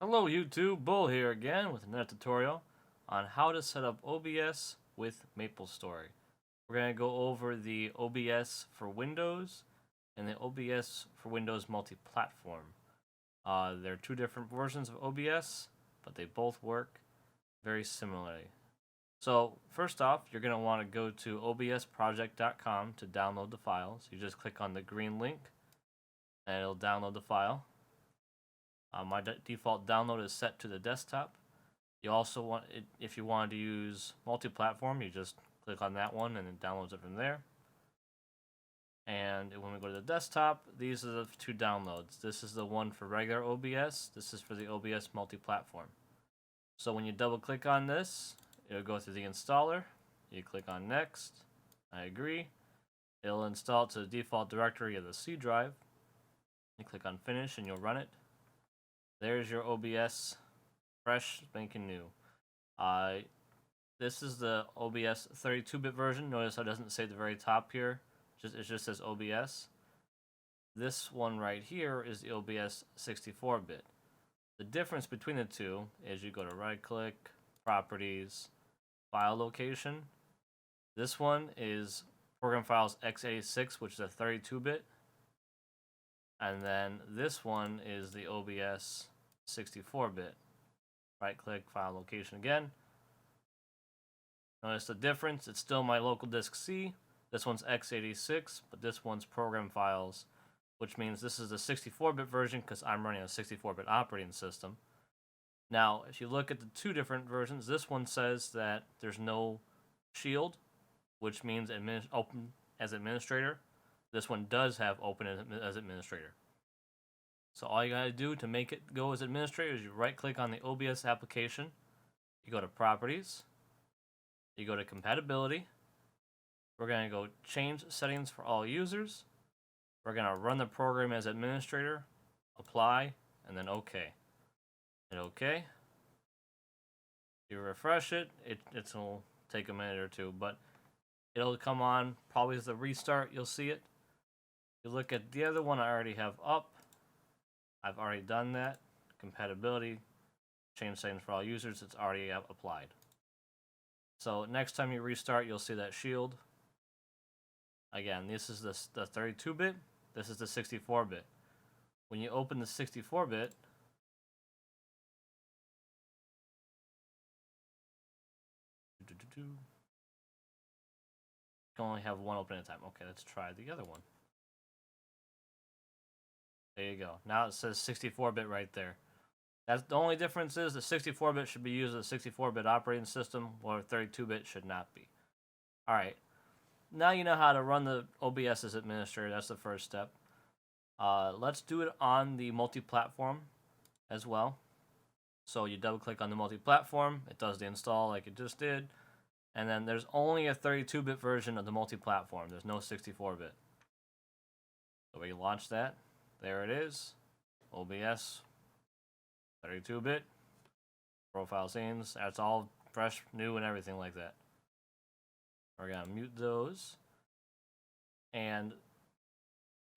Hello YouTube, Bull here again with another tutorial on how to set up OBS with Maplestory. We're going to go over the OBS for Windows and the OBS for Windows multi-platform. There are two different versions of OBS, but they both work very similarly. So first off, you're going to want to go to obsproject.com to download the files. You just click on the green link and it'll download the file. My default download is set to the desktop. You also want it, if you wanted to use multi-platform, you just click on that one and it downloads it from there. And when we go to the desktop, these are the two downloads. This is the one for regular OBS. This is for the OBS multi-platform. So when you double click on this, it'll go through the installer. You click on next. I agree. It'll install it to the default directory of the C drive. You click on finish and you'll run it. There's your OBS, fresh, spanking new. This is the OBS 32-bit version. Notice how it doesn't say at the very top here. It just says OBS. This one right here is the OBS 64-bit. The difference between the two is you go to right-click, Properties, File Location. This one is Program Files x86, which is a 32-bit. And then this one is the OBS 64-bit. Right click, file location again. Notice the difference, it's still my local disk C. This one's x86, but this one's program files, which means this is the 64-bit version because I'm running a 64-bit operating system. Now, if you look at the two different versions, this one says that there's no shield, which means open as administrator. This one does have open as administrator. So all you gotta do to make it go as administrator is you right click on the OBS application, you go to properties, you go to compatibility, we're gonna go change settings for all users, we're gonna run the program as administrator, apply, and then OK. Hit OK. You refresh it, it'll take a minute or two, but it'll come on, probably as the restart, you'll see it. You look at the other one I already have up. I've already done that. Compatibility, change settings for all users, it's already applied. So next time you restart, you'll see that shield. Again, this is the 32-bit, this is the 64-bit. When you open the 64-bit, you can only have one open at a time. Okay, let's try the other one. There you go. Now it says 64-bit right there. That's the only difference is the 64-bit should be used as a 64-bit operating system, while 32-bit should not be. Alright. Now you know how to run the OBS as administrator. That's the first step. Let's do it on the multi-platform as well. So you double click on the multi-platform. It does the install like it just did. And then there's only a 32-bit version of the multi-platform. There's no 64-bit. So we launch that. There it is. OBS 32-bit. Profile scenes. That's all fresh, new, and everything like that. We're going to mute those. And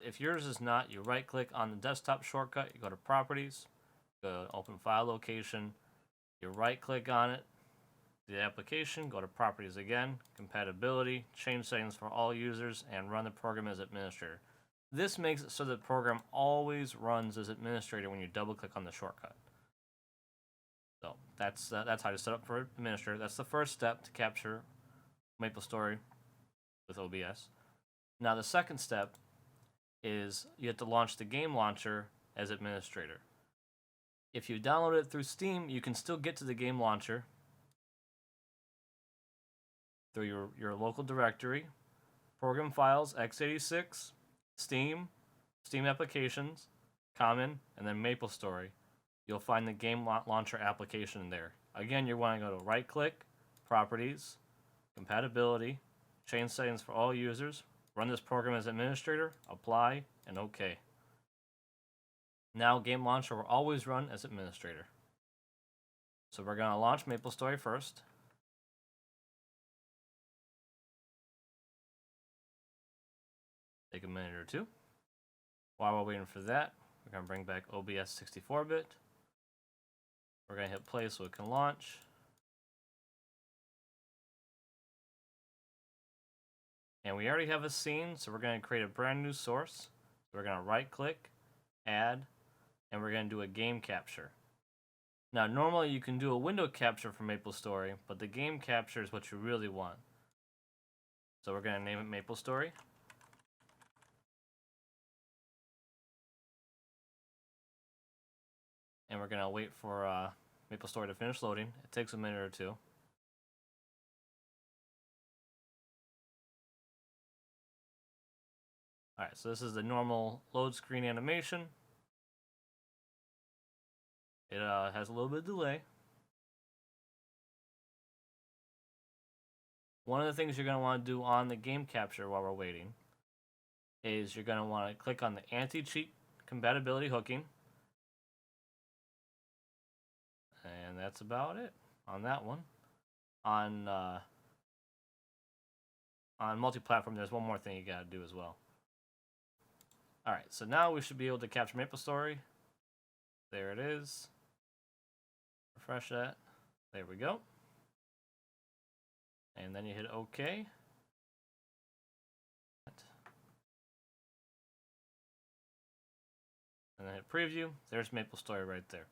if yours is not, you right click on the desktop shortcut. You go to Properties. Go to Open File Location. You right click on it. The application. Go to Properties again. Compatibility. Change settings for all users. And run the program as administrator. This makes it so the program always runs as administrator when you double click on the shortcut. So that's how to set up for administrator. That's the first step to capture Maplestory with OBS. Now the second step is you have to launch the game launcher as administrator. If you download it through Steam, you can still get to the game launcher through your local directory, program files x86, Steam applications, common, and then Maplestory. You'll find the game launcher application there. Again, you want to go to right click, properties, compatibility, change settings for all users, run this program as administrator, apply, and OK. Now game launcher will always run as administrator. So we're going to launch Maplestory first. Take a minute or two. While we're waiting for that, we're going to bring back OBS 64-bit. We're going to hit play so it can launch. And we already have a scene, so we're going to create a brand new source. So we're going to right click, add, and we're going to do a game capture. Now, normally you can do a window capture for Maplestory, but the game capture is what you really want. So we're going to name it Maplestory. And we're going to wait for Maplestory to finish loading. It takes a minute or two. Alright, so this is the normal load screen animation. It has a little bit of delay. One of the things you're going to want to do on the game capture while we're waiting is you're going to want to click on the anti-cheat compatibility hooking. And that's about it on that one. On multi-platform, there's one more thing you got to do as well. Alright, so now we should be able to capture Maplestory. There it is. Refresh that. There we go. And then you hit OK. And then hit preview. There's Maplestory right there.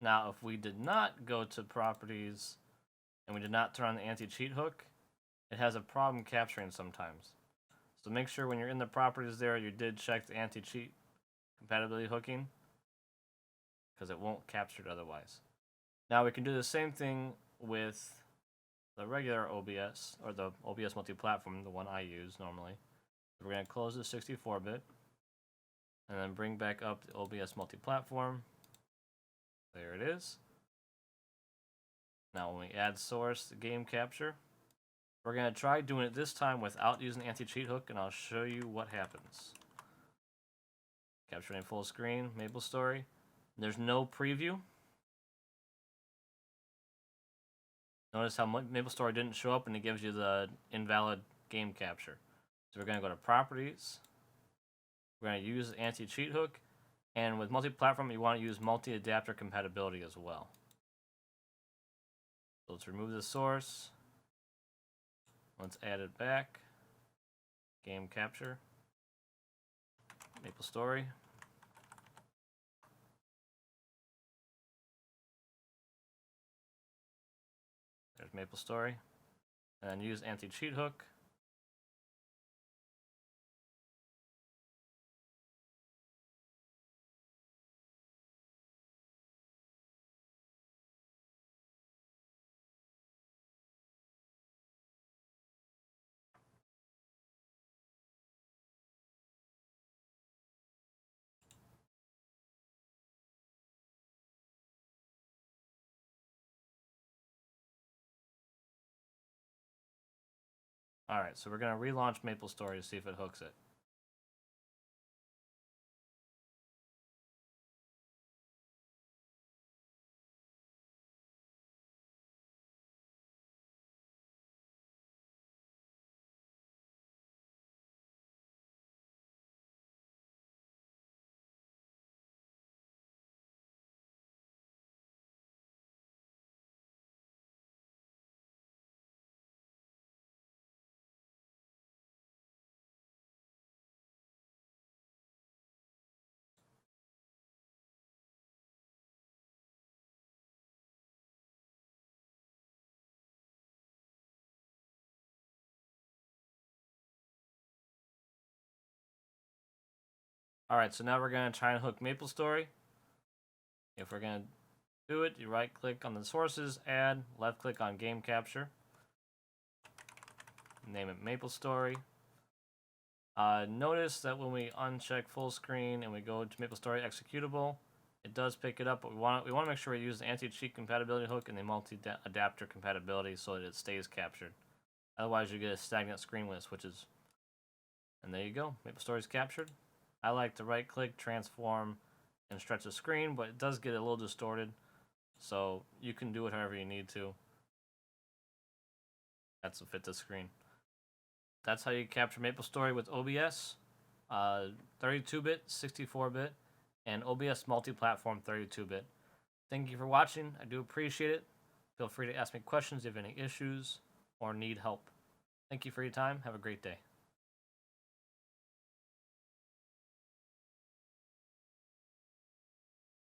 Now, if we did not go to properties and we did not turn on the anti-cheat hook, it has a problem capturing sometimes. So make sure when you're in the properties there, you did check the anti-cheat compatibility hooking, because it won't capture it otherwise. Now we can do the same thing with the regular OBS, or the OBS multi-platform, the one I use normally. We're going to close the 64-bit, and then bring back up the OBS multi-platform. There it is. Now when we add source, the game capture, we're going to try doing it this time without using the anti-cheat hook, and I'll show you what happens. Capturing full screen, Maplestory. There's no preview. Notice how Maplestory didn't show up and it gives you the invalid game capture. So we're going to go to properties. We're going to use the anti-cheat hook. And with multi-platform, you want to use multi-adapter compatibility as well. So let's remove the source. Let's add it back. Game capture. Maplestory. There's Maplestory. And then use anti-cheat hook. Alright, so we're going to relaunch Maplestory to see if it hooks it. Alright, so now we're going to try and hook Maplestory. If we're going to do it, you right click on the sources, add, left click on game capture. Name it Maplestory. Notice that when we uncheck full screen and we go to Maplestory executable, it does pick it up, but we want to make sure we use the anti-cheat compatibility hook and the multi-adapter compatibility so that it stays captured. Otherwise, you get a stagnant screen when it switches. And there you go, Maplestory is captured. I like to right click, transform, and stretch the screen, but it does get a little distorted, so you can do it however you need to. That's to fit the screen. That's how you capture Maplestory with OBS, 32-bit, 64-bit, and OBS multi-platform 32-bit. Thank you for watching. I do appreciate it. Feel free to ask me questions if you have any issues or need help. Thank you for your time. Have a great day.